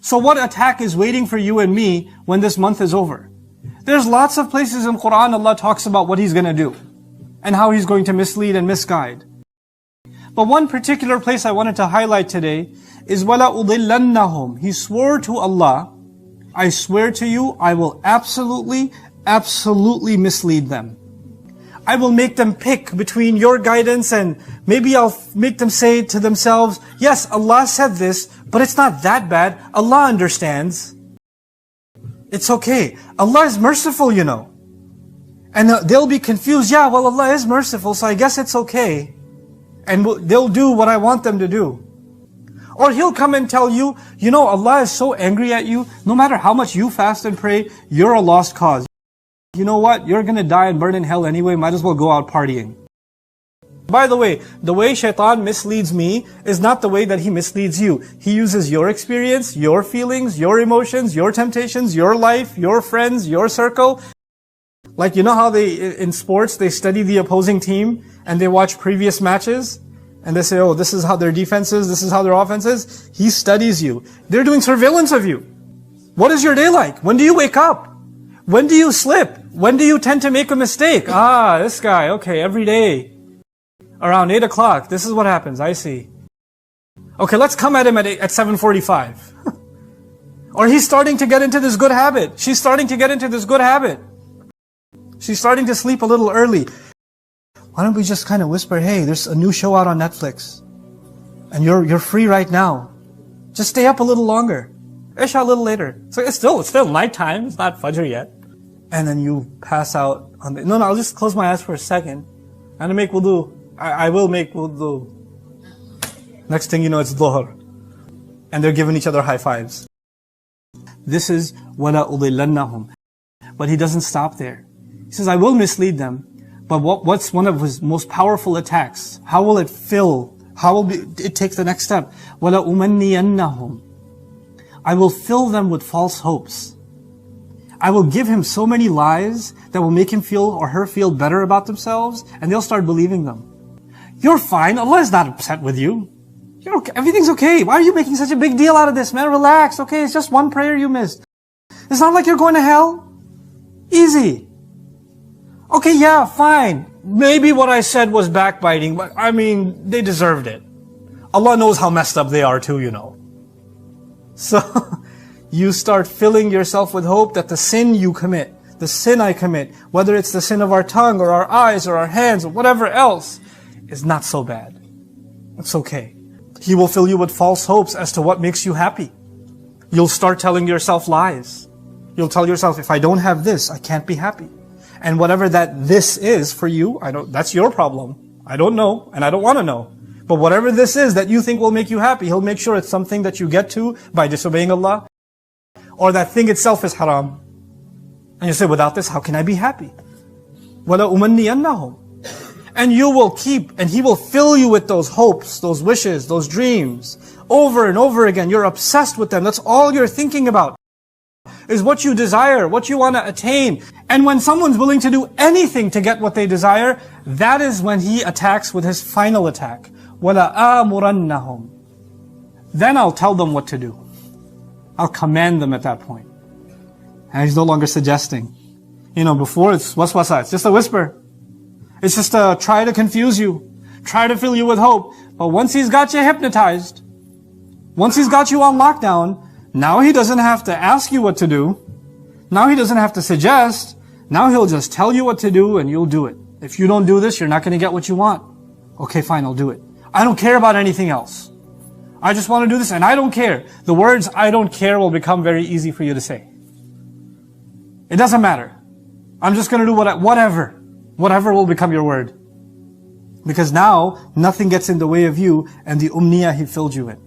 So what attack is waiting for you and me when this month is over? There's lots of places in Quran Allah talks about what He's going to do and how He's going to mislead and misguide. But one particular place I wanted to highlight today is وَلَا أُضِلَّنَّهُمْ. He swore to Allah, I swear to you, I will absolutely mislead them. I will make them pick between your guidance and maybe I'll make them say to themselves, yes, Allah said this, but it's not that bad. Allah understands. It's okay. Allah is merciful, you know. And they'll be confused. Yeah, well, Allah is merciful, so I guess it's okay. And they'll do what I want them to do. Or He'll come and tell you, you know, Allah is so angry at you, no matter how much you fast and pray, you're a lost cause. You know what? You're going to die and burn in hell anyway, might as well go out partying. By the way shaitan misleads me is not the way that he misleads you. He uses your experience, your feelings, your emotions, your temptations, your life, your friends, your circle. Like, you know how in sports, they study the opposing team and they watch previous matches and they say, oh, this is how their defense is, this is how their offense is. He studies you. They're doing surveillance of you. What is your day like? When do you wake up? When do you slip? When do you tend to make a mistake? Ah, this guy, okay, every day. Around 8 o'clock, this is what happens, I see. Okay, let's come at him at 7:45. Or he's starting to get into this good habit. She's starting to get into this good habit. She's starting to sleep a little early. Why don't we just kind of whisper, hey, there's a new show out on Netflix. And you're free right now. Just stay up a little longer. Isha a little later. So it's still nighttime, it's not Fajr yet. And then you pass out on the... No, I'll just close my eyes for a second. And I make wudu. I will make wudu. Next thing you know, it's dhuhr. And they're giving each other high fives. This is وَلَا أُضِلَّنَّهُمْ. But he doesn't stop there. He says, I will mislead them. But what's one of his most powerful attacks? How will it fill? How will it take the next step? وَلَا أُمَنِّيَنَّهُمْ. I will fill them with false hopes. I will give him so many lies that will make him feel or her feel better about themselves, and they'll start believing them. You're fine. Allah is not upset with you. You're okay. Everything's okay. Why are you making such a big deal out of this, man? Relax. Okay, it's just one prayer you missed. It's not like you're going to hell. Easy. Okay, yeah, fine. Maybe what I said was backbiting, but I mean, they deserved it. Allah knows how messed up they are too, you know. So, you start filling yourself with hope that the sin you commit, the sin I commit, whether it's the sin of our tongue or our eyes or our hands or whatever else, is not so bad. It's okay. He will fill you with false hopes as to what makes you happy. You'll start telling yourself lies. You'll tell yourself, if I don't have this, I can't be happy. And whatever that this is for you, that's your problem. I don't know, and I don't want to know. But whatever this is that you think will make you happy, He'll make sure it's something that you get to by disobeying Allah. Or that thing itself is haram. And you say, without this, how can I be happy? وَلَا أُمَنِّيَنَّهُمْ. And you will keep, and He will fill you with those hopes, those wishes, those dreams, over and over again. You're obsessed with them. That's all you're thinking about, is what you desire, what you want to attain. And when someone's willing to do anything to get what they desire, that is when He attacks with His final attack. وَلَا آمُرَنَّهُمْ. Then I'll tell them what to do. I'll command them at that point. And He's no longer suggesting. You know, before it's waswasa, it's just a whisper. It's just to try to confuse you, try to fill you with hope. But once He's got you hypnotized, once He's got you on lockdown, now He doesn't have to ask you what to do. Now He doesn't have to suggest. Now He'll just tell you what to do and you'll do it. If you don't do this, you're not going to get what you want. Okay, fine, I'll do it. I don't care about anything else. I just want to do this and I don't care. The words I don't care will become very easy for you to say. It doesn't matter. I'm just going to do whatever. Whatever will become your word. Because now, nothing gets in the way of you and the umniyah He filled you in.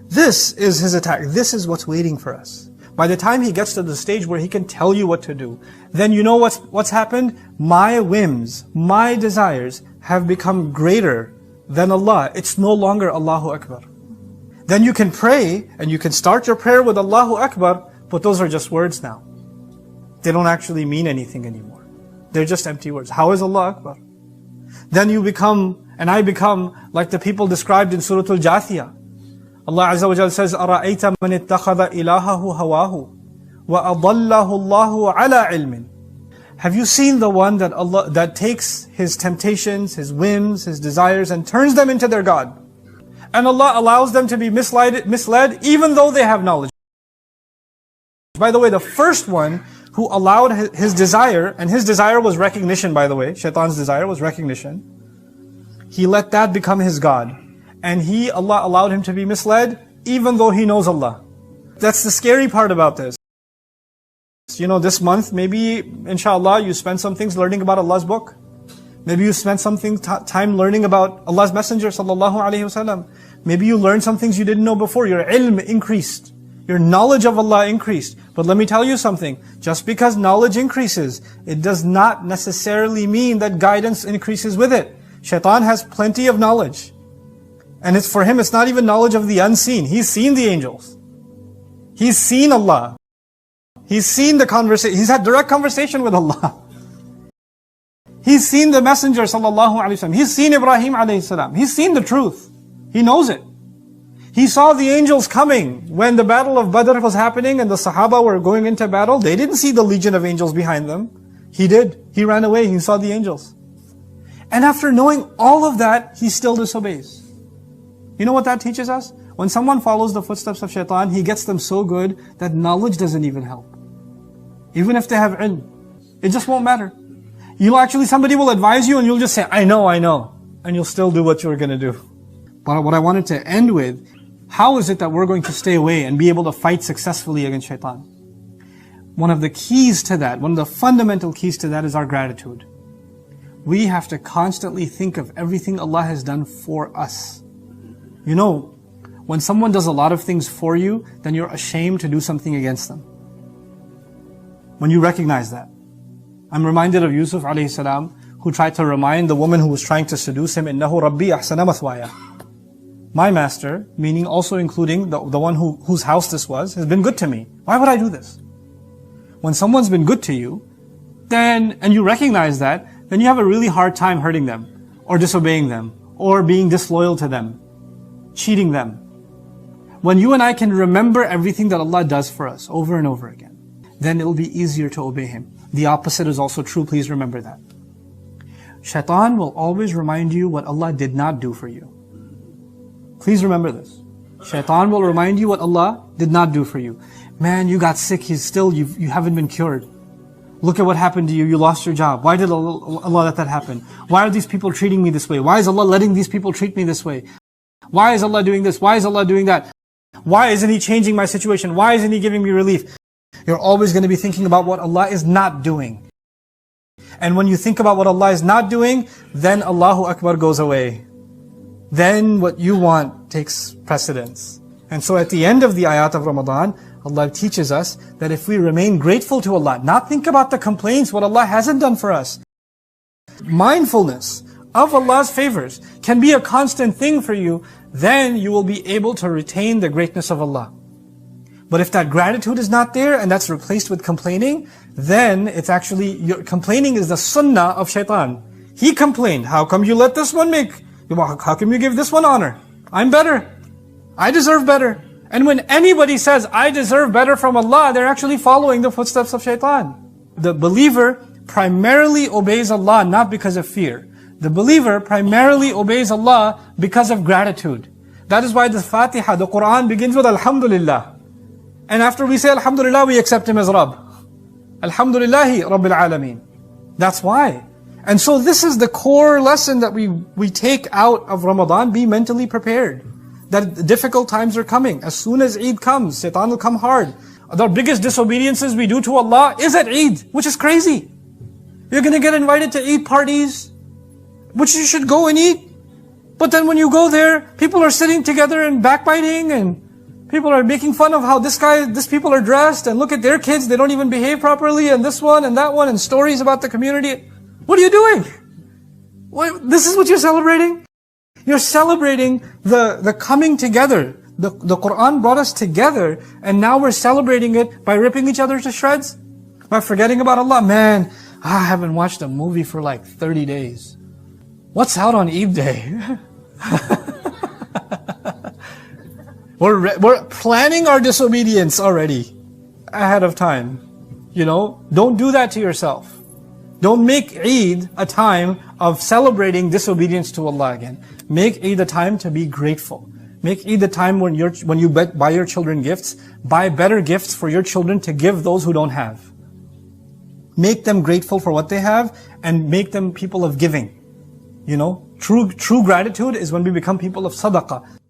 This is his attack. This is what's waiting for us. By the time he gets to the stage where he can tell you what to do, then you know what's happened? My whims, my desires have become greater than Allah. It's no longer Allahu Akbar. Then you can pray and you can start your prayer with Allahu Akbar, but those are just words now. They don't actually mean anything anymore. They're just empty words. How is Allah Akbar? Then you become, and I become, like the people described in Surah Al-Jathiyah. Allah Azza wa Jalla says, أَرَأَيْتَ مَنِ اتَّخَذَ إِلَهَهُ هَوَاهُ وَأَضَلَّهُ اللَّهُ عَلَى عِلْمٍ. Have you seen the one that takes his temptations, his whims, his desires, and turns them into their God? And Allah allows them to be misled even though they have knowledge. By the way, the first one who allowed his desire, and his desire was recognition, by the way, Shaitan's desire was recognition. He let that become his God. And Allah allowed him to be misled even though he knows Allah. That's the scary part about this. You know, this month, maybe, inshallah, you spend some things learning about Allah's book. Maybe you spent time learning about Allah's Messenger, sallallahu alaihi wasallam. Maybe you learned some things you didn't know before. Your ilm increased. Your knowledge of Allah increased. But let me tell you something. Just because knowledge increases, it does not necessarily mean that guidance increases with it. Shaitan has plenty of knowledge. And for him, it's not even knowledge of the unseen. He's seen the angels. He's seen Allah. He's seen the conversation. He's had direct conversation with Allah. He's seen the Messenger sallallahu alaihi wasallam. He's seen Ibrahim alayhi salam. He's seen the truth. He knows it. He saw the angels coming when the battle of Badr was happening and the Sahaba were going into battle. They didn't see the legion of angels behind them. He did. He ran away. He saw the angels. And after knowing all of that, he still disobeys. You know what that teaches us? When someone follows the footsteps of shaitan, he gets them so good that knowledge doesn't even help. Even if they have ilm, it just won't matter. Somebody will advise you and you'll just say, I know. And you'll still do what you were going to do. But what I wanted to end with, how is it that we're going to stay away and be able to fight successfully against shaitan? One of the keys to that, one of the fundamental keys to that is our gratitude. We have to constantly think of everything Allah has done for us. You know, when someone does a lot of things for you, then you're ashamed to do something against them. When you recognize that. I'm reminded of Yusuf alayhi salam, who tried to remind the woman who was trying to seduce him, إِنَّهُ رَبِّي أَحْسَنَ مَثْوَايَ. My master, meaning also including the one whose house this was, has been good to me. Why would I do this? When someone's been good to you, and you recognize that, then you have a really hard time hurting them, or disobeying them, or being disloyal to them, cheating them. When you and I can remember everything that Allah does for us over and over again, then it will be easier to obey Him. The opposite is also true, please remember that. Shaitan will always remind you what Allah did not do for you. Please remember this. Shaitan will remind you what Allah did not do for you. Man, you got sick, you haven't been cured. Look at what happened to you, you lost your job. Why did Allah let that happen? Why are these people treating me this way? Why is Allah letting these people treat me this way? Why is Allah doing this? Why is Allah doing that? Why isn't He changing my situation? Why isn't He giving me relief? You're always going to be thinking about what Allah is not doing. And when you think about what Allah is not doing, then Allahu Akbar goes away. Then what you want takes precedence. And so at the end of the ayat of Ramadan, Allah teaches us that if we remain grateful to Allah, not think about the complaints, what Allah hasn't done for us. Mindfulness of Allah's favors can be a constant thing for you, then you will be able to retain the greatness of Allah. But if that gratitude is not there and that's replaced with complaining, then it's actually, your complaining is the sunnah of shaitan. He complained, how come you let this one how come you give this one honor? I'm better. I deserve better. And when anybody says, I deserve better from Allah, they're actually following the footsteps of shaitan. The believer primarily obeys Allah not because of fear. The believer primarily obeys Allah because of gratitude. That is why the Fatiha, the Quran begins with Alhamdulillah. And after we say Alhamdulillah, we accept Him as Rabb. Alhamdulillahi Rabbil Alameen. That's why. And so this is the core lesson that we take out of Ramadan. Be mentally prepared. That difficult times are coming. As soon as Eid comes, Shaitan will come hard. The biggest disobediences we do to Allah is at Eid, which is crazy. You're going to get invited to Eid parties, which you should go and eat. But then when you go there, people are sitting together and backbiting, and people are making fun of how these people are dressed, and look at their kids, they don't even behave properly, and this one and that one, and stories about the community. What are you doing? This is what you're celebrating? You're celebrating the coming together. The Quran brought us together, and now we're celebrating it by ripping each other to shreds? By forgetting about Allah? Man, I haven't watched a movie for like 30 days. What's out on Eid Day? We're planning our disobedience already ahead of time. Don't do that to yourself. Don't make Eid a time of celebrating disobedience to Allah again. Make Eid a time to be grateful. Make Eid a time when you buy your children gifts, buy better gifts for your children to give those who don't have. Make them grateful for what they have and make them people of giving. True gratitude is when we become people of sadaqah.